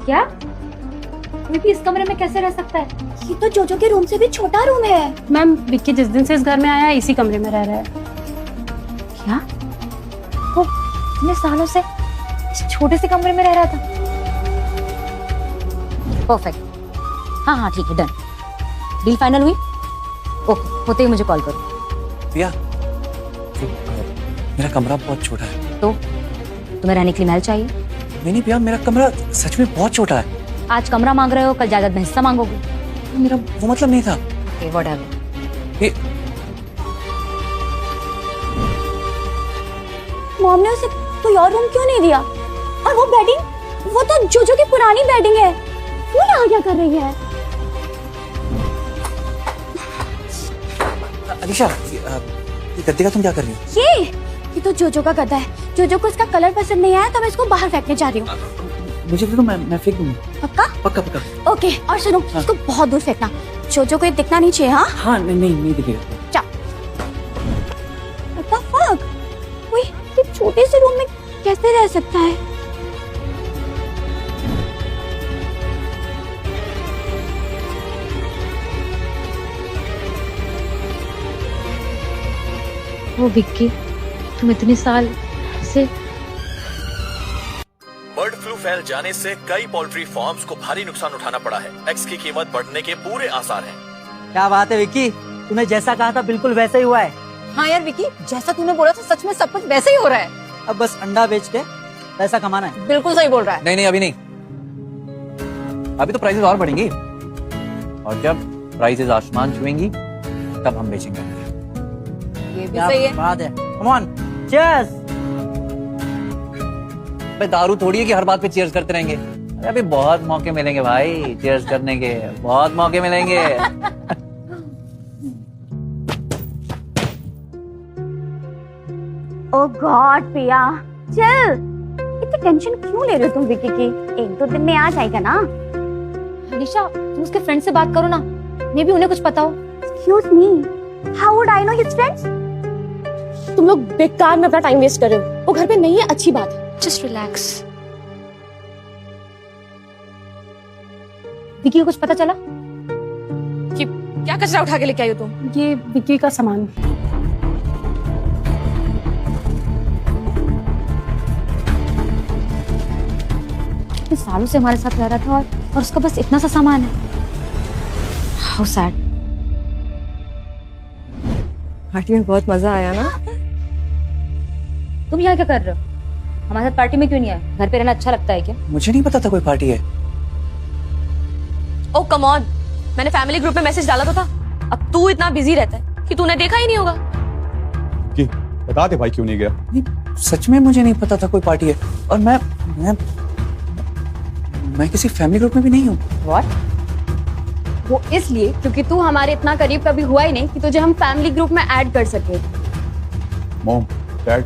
क्या? विक्की इस कमरे में कैसे रह सकता है? ये तो जोजो के रूम से भी छोटा रूम है। मैम विक्की जिस दिन से इस घर में आया है इसी कमरे में रह रहा है। क्या? वो इतने सालों से इस छोटे से कमरे में रह रहा था? परफेक्ट। हाँ हाँ ठीक है, डन। डील फाइनल हुई? ओके, होते ही मुझे कॉल करो। प्रिया, मेरा कमरा बहुत छोटा है। तो तुम्हें रहने के लिए महल चाहिए? नहीं प्रिया, मेरा कमरा सच में बहुत छोटा है। आज कमरा मांग रहे हो, कल जायदाद में हिस्सा मांगोगे। मेरा वो मतलब नहीं था। Okay, whatever. ये मॉम ने उसे कोई और रूम क्यों नहीं दिया? और वो बेडिंग, वो तो जोजो की पुरानी बेडिंग है। वो यहाँ क्या कर रही है? अलीशा, ये गद्दे का तुम क्या कर रही हो? ये तो जोजो का गद्दा है। जोजो को इसका कलर पसंद नहीं आया तो मैं इसको बाहर फेंकने जा रही हूँ। मुझे दे दो, मैं फेंक दूंगी। पक्का? पक्का पक्का। ओके, और सुनो, हाँ। इसको बहुत दूर फेंकना। जोजो को ये दिखना नहीं चाहिए। हाँ हाँ नहीं दिखेगा। चल। What the fuck? कोई ये छोटे से रूम में कैसे रह सकता है? वो विक्की, तुम इतने साल से बर्ड फ्लू फैल जाने से कई पोल्ट्री फार्म्स को भारी नुकसान उठाना पड़ा है। एग्स की कीमत बढ़ने के पूरे आसार हैं। क्या बात है विक्की, तूने जैसा कहा था बिल्कुल वैसा ही हुआ है। हाँ यार विकी, जैसा तूने बोला था सच में सब कुछ वैसे ही हो रहा है। अब बस अंडा बेच के पैसा कमाना है। बिल्कुल सही बोल रहा है। नहीं अभी नहीं, अभी तो प्राइसेस और बढ़ेंगी, और जब प्राइसेस आसमान छुएंगी तब हम बेचेंगे। ये भी क्या सही है। बात है। Come on, cheers. भाई दारू थोड़ी है कि हर बात पे चीयर्स करते रहेंगे। अरे अभी बहुत मौके मिलेंगे भाई चीयर्स करने के, बहुत मौके मिलेंगे। ओह गॉड प्रिया, चिल। इतनी टेंशन क्यों ले रहे हो तुम विकी की? एक दो दिन में आ जाएगा ना। अलीशा, तुम उसके फ्रेंड से बात करो ना, मे भी उन्हें कुछ पता हो। Excuse me, how would I know his friends? तुम लोग बेकार में अपना टाइम वेस्ट कर रहे हो। वो घर पे नहीं है, अच्छी बात है। Just relax. विक्की को कुछ पता चला? कि क्या कचरा उठा के लेके आई हो तुम? ये विक्की का सामान। इतने सालों से हमारे साथ रह रहा था और उसका बस इतना सा सामान है। How sad. पार्टी में बहुत मजा आया ना। तुम यहाँ क्या कर रहे हो? हमारे साथ पार्टी में क्यों नहीं आए? घर पे रहना अच्छा लगता है क्या? मुझे नहीं पता था कोई पार्टी है। ओ कम ऑन, मैंने फैमिली ग्रुप में मैसेज डाला तो था। अब तू इतना बिजी रहता है कि तूने देखा ही नहीं होगा। कि बता दे भाई क्यों नहीं गया? नहीं, सच में मुझे नहीं पता था कोई पार्टी है, और मैं किसी फैमिली ग्रुप में भी नहीं हूँ। What? वो इसलिए क्योंकि तू हमारे इतना करीब कभी हुआ ही नहीं कि तुझे हम फैमिली ग्रुप में ऐड कर सके। मॉम, डैड,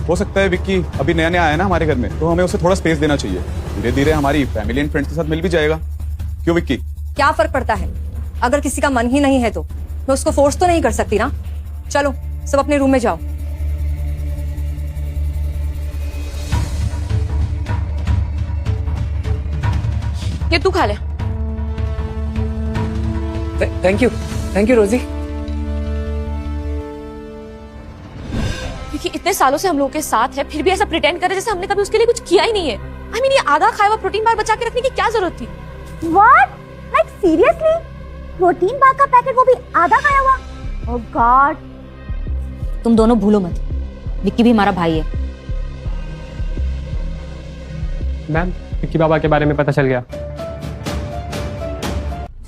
हो सकता है विक्की अभी नया नया आया ना हमारे घर में, तो हमें उसे थोड़ा स्पेस देना चाहिए। धीरे धीरे हमारी फैमिली एंड फ्रेंड्स के साथ मिल भी जाएगा। क्यों विक्की? क्या फर्क पड़ता है? अगर किसी का मन ही नहीं है तो मैं उसको फोर्स तो नहीं कर सकती ना। चलो सब अपने रूम में जाओ। ये तू खा ले। थैंक यू रोजी। क्योंकि इतने सालों से हम लोगों के साथ है, फिर भी ऐसा प्रिटेंड करे जैसे हमने कभी उसके लिए कुछ किया ही नहीं है। I mean, ये आधा खाया हुआ प्रोटीन बार बचा के रखने की क्या जरूरत थी? What? Like seriously? Protein bar का पैकेट, वो भी आधा खाया हुआ? Oh God! तुम दोनों भूलो मत, विक्की भी हमारा भाई है। मैम, विक्की बाबा के बारे में पता चल गया।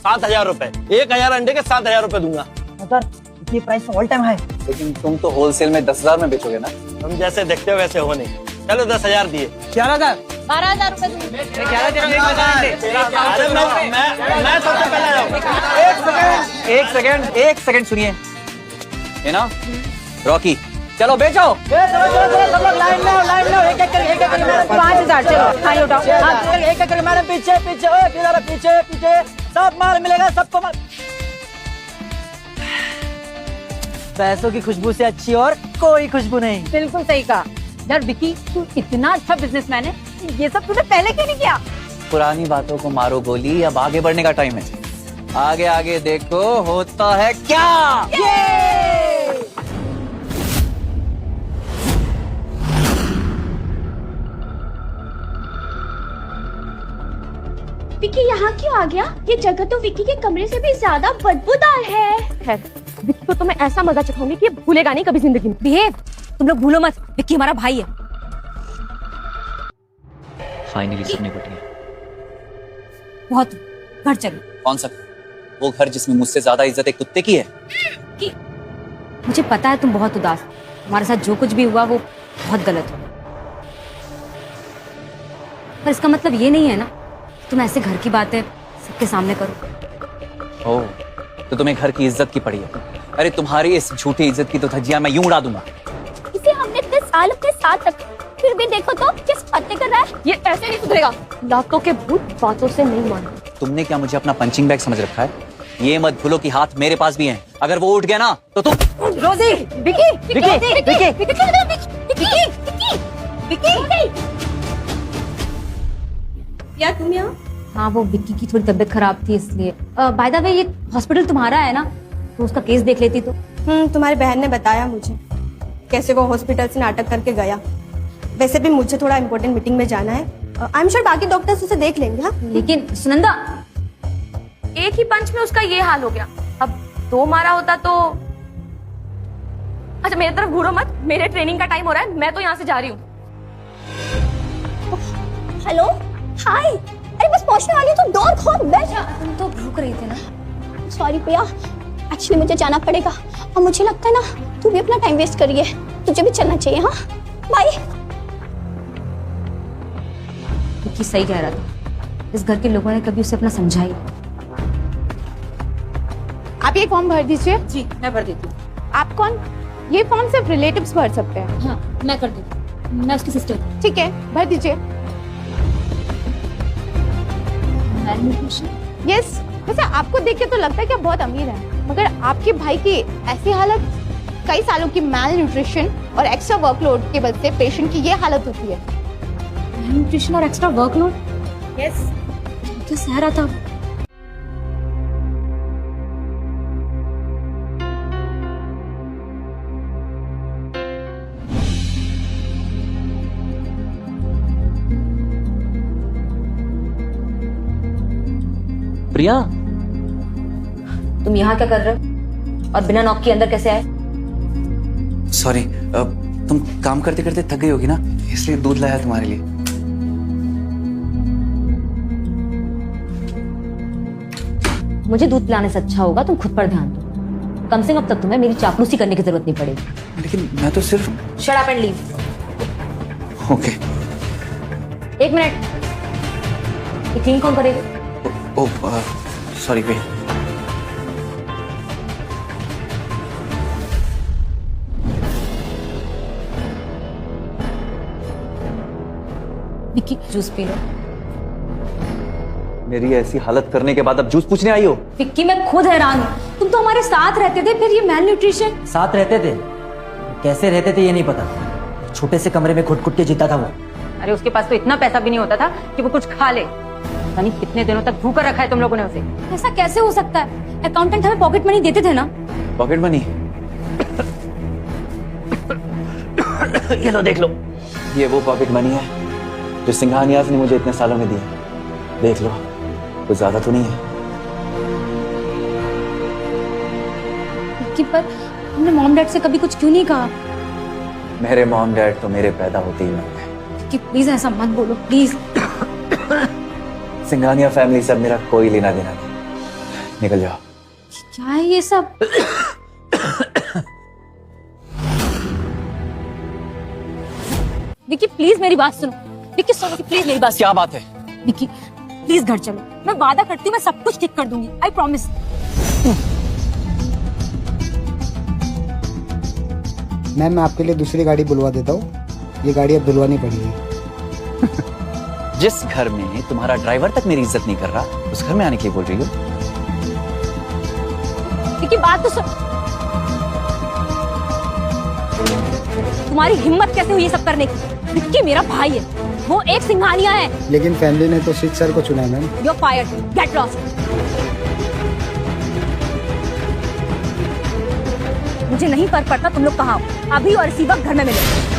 7,000 रुपए, 1,000 अंडे के 7,000 रुपए दूंगा। सर, ये प्राइस ऑल टाइम हाई। लेकिन तुम तो होलसेल में 10,000 में बेचोगे ना? हम जैसे देखते हो वैसे हो नहीं। चलो 10,000 दिए। 11,000। 12,000 रुपए दूंगी। अरे मैं सबसे पहले आऊं। एक सेकंड सुनिए। है ना रॉकी, चलो बेचो। सब लोग लाइन में हो, एक एक करके 5,000 चलो खाई उठाओ। एक एक करके मैडम पीछे पीछे, ओए किधर पीछे पीछे, सब माल मिलेगा सबको माल। पैसों की खुशबू से अच्छी और कोई खुशबू नहीं। बिल्कुल सही कहा यार विकी, तू इतना अच्छा बिजनेसमैन है, ये सब तूने पहले क्यों नहीं किया? पुरानी बातों को मारो गोली, अब आगे बढ़ने का टाइम है। आगे आगे देखो होता है क्या। विक्की यहाँ क्यों आ गया? ये जगह तो विक्की के कमरे से भी ज्यादा बदबूदार है। विक्की को तो मैं ऐसा मजा चखाऊंगी कि ये भूलेगा नहीं कभी जिंदगी में। बिहेव, तुम लोग भूलो मत, विक्की हमारा भाई है। फाइनली सबने कुछ नहीं। बहुत, घर चलो। कौन सा? वो घर जिसमें मुझसे ज्यादा इज्जत एक कुत्ते की है। मुझे पता है तुम बहुत उदास हो, तुम्हारे साथ जो कुछ भी हुआ वो बहुत गलत हो, पर इसका मतलब ये नहीं है ना तुम ऐसे घर की बातें सबके सामने करो। ओह, तो तुम्हें घर की इज्जत की पड़ी है। अरे तुम्हारी इस झूठी इज्जत की तो धज्जियां मैं यूं उड़ा दूंगा। इसे हमने इतने साल अपने साथ रखा, फिर भी देखो तो किस पत्ते कर रहा है। ये ऐसे नहीं सुधरेगा। लातों के भूत बातों से नहीं मानते। तुमने क्या मुझे अपना पंचिंग बैग समझ रखा है? ये मत भूलो कि हाथ मेरे पास भी हैं। अगर वो उठ गया ना तो तुम। रोजी, विक्की, विक्की, विक्की, क्या तुम यहाँ? हाँ, वो विक्की की थोड़ी तबीयत खराब थी इसलिए। बाय द वे ये हॉस्पिटल तुम्हारा है ना, तो उसका केस देख लेती तो। तुम्हारी बहन ने बताया मुझे कैसे वो हॉस्पिटल से नाटक करके गया। वैसे भी मुझे थोड़ा इम्पोर्टेंट मीटिंग में जाना है। आई एम श्योर बाकी डॉक्टर्स उसे देख लेंगे। हाँ, लेकिन सुनंदा, एक ही पंच में उसका ये हाल हो गया, अब 2 मारा होता तो। अच्छा मेरी तरफ घूरो मत, मेरे ट्रेनिंग का टाइम हो रहा है, मैं तो यहाँ से जा रही हूँ। हेलो, हाय। अरे बस पहुंचने वाली हूँ, तो डोर खोल बैठ। तुम तो भूख रही थी ना। सॉरी प्रिया, एक्चुअली मुझे जाना पड़ेगा और मुझे लगता है ना तू भी अपना टाइम वेस्ट करिए, तुझे भी चलना चाहिए। हाँ बाय। विक्की सही कह रहा था, इस घर के लोगों ने कभी उसे अपना समझा ही। आप ये फॉर्म भर दीजिए। जी मैं भर देती हूँ। आप कौन? ये फॉर्म सिर्फ रिलेटिव्स भर सकते हैं। हाँ मैं कर देती हूँ, मैं उसकी सिस्टर हूँ। ठीक है, भर दीजिए। यस, वैसे आपको देख के तो लगता है कि आप बहुत अमीर हैं, मगर आपके भाई की ऐसी हालत, कई सालों की मैल न्यूट्रिशन और एक्स्ट्रा वर्कलोड के वजह से पेशेंट की ये हालत होती है। न्यूट्रिशन और एक्स्ट्रा वर्कलोड? यस। क्या सह रहा था? प्रिया, तुम यहाँ क्या कर रहे हो और बिना नॉक के अंदर कैसे आए? सॉरी, तुम काम करते करते थक गई होगी ना, इसलिए दूध लाया तुम्हारे लिए। मुझे दूध पिलाने से अच्छा होगा तुम खुद पर ध्यान दो। कम से कम अब तक तुम्हें मेरी चापलूसी करने की जरूरत नहीं पड़ेगी। लेकिन मैं तो सिर्फ। Shut up and leave. Okay. 1 minute, ये क्लीन कौन करेगा? ओह सॉरी वे। Vicky juice P low. मेरी ऐसी हालत करने के बाद अब जूस पूछने आई हो? विक्की मैं खुद हैरान हूँ, तुम तो हमारे साथ रहते थे, फिर ये मैल न्यूट्रिशन। साथ रहते थे, कैसे रहते थे ये नहीं पता। छोटे से कमरे में घुट-घुट के जीता था वो। अरे उसके पास तो इतना पैसा भी नहीं होता था कि वो कुछ खा ले। पता नहीं कितने दिनों तक भूखा रखा है तुम लोगों ने उसे। ऐसा कैसे हो सकता है? अकाउंटेंट हमें पॉकेट मनी देते थे ना। Pocket money? ये लो देख लो। ये वो पॉकेट मनी है जो सिंघानियाज ने मुझे इतने सालों में दी है। देख लो, कुछ ज्यादा तो नहीं है। विक्की पर हमने मॉम डैड से कभी कुछ क्यों नहीं कहा? मेरे मॉम डैड तो मेरे पैदा होते ही मर गए। विक्की प्लीज ऐसा मत बोलो प्लीज। सिंघानिया फैमिली से मेरा कोई लेना देना नहीं। निकल जाओ। क्या है ये सब? विक्की प्लीज मेरी बात सुनो। विक्की सुनो, प्लीज मेरी बात सुनो। क्या बात है? विक्की प्लीज घर चलो, मैं वादा करती हूँ मैं सब कुछ ठीक कर दूंगी, आई प्रॉमिस। मैम मैं आपके लिए दूसरी गाड़ी बुलवा देता हूँ, ये गाड़ी अब धुलवानी पड़ेगी। जिस घर में तुम्हारा ड्राइवर तक मेरी इज्जत नहीं कर रहा, उस घर में आने के लिए बोल रही हो? विक्की बात तो सुन। तुम्हारी हिम्मत कैसे हुई ये सब करने की? विक्की मेरा भाई है, वो एक सिंघानिया है। लेकिन फैमिली ने तो शीत सर को चुना है ma'am. You are fired, get lost. मुझे नहीं फर्क पड़ता तुम लोग कहाँ हो, अभी और इसी वक्त घर में मिलो।